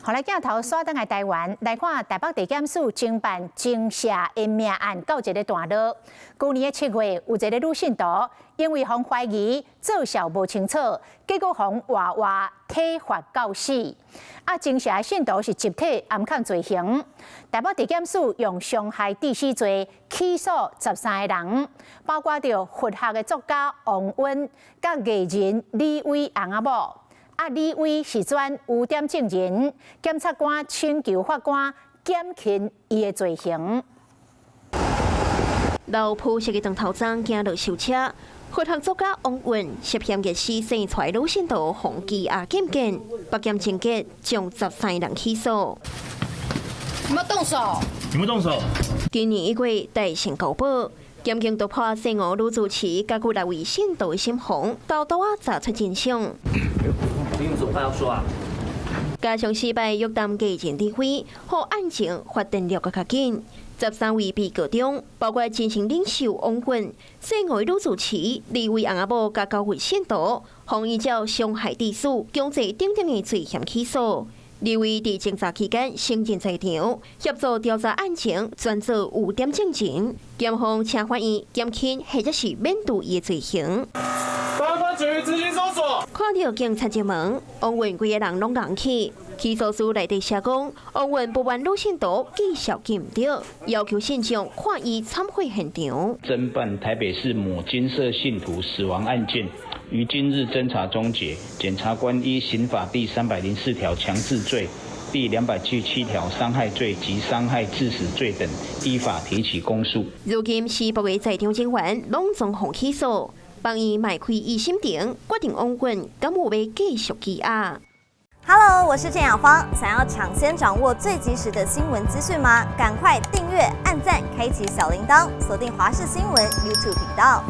后来镜头锁登来台湾，来看台北地检署侦办惊吓因命案到一个段落。去年7月，有一个女信徒因为被怀疑做效无清楚，结果被活体罚到死。惊吓信徒是集体暗抗罪行。台北地检署用伤害致死罪起诉13个人，包括着佛学的作家王温、甲艺人李伟翁仔某。李伟是转污点证人，检察官请求法官减轻伊的罪行。老朴设计长头章行落修车，佛学作家王温涉嫌虐死生出女信徒洪基亚检检，北检侦结将13人起诉。有没有动手？有没有动手？今年1月大城高报。检警突破姓吴女主持加固6位信徒的心防，偷偷查出真相。你有什么话要说啊？加上失败约谈艺人李辉，让案情发展得较紧。13位被告中，包括进行领袖王棍、姓吴女主持李伟翁仔某加9位信徒，方依照伤害致死、强制等等的罪嫌起诉。李伟在侦查期间升任在场，协助调查案情，专做污点证人。检方请法院减轻或者是免除伊的罪行。法官决于执行搜索。看到警察进门，王文规个人拢硬起。起诉书内底写讲，王文不愿女信徒继续进唔到，要求现场看伊参会现场。侦办台北市某金色信徒死亡案件，于今日侦查终结。检察官依刑法第304条强制罪、第277条伤害罪及伤害致死罪等，依法提起公诉。如今司法的在场警员拢总互起诉，帮伊迈开伊心庭，决定王文敢有要继续羁押。Hello， 我是郑雅芳。想要抢先掌握最及时的新闻资讯吗？赶快订阅、按赞、开启小铃铛，锁定华视新闻 YouTube 频道。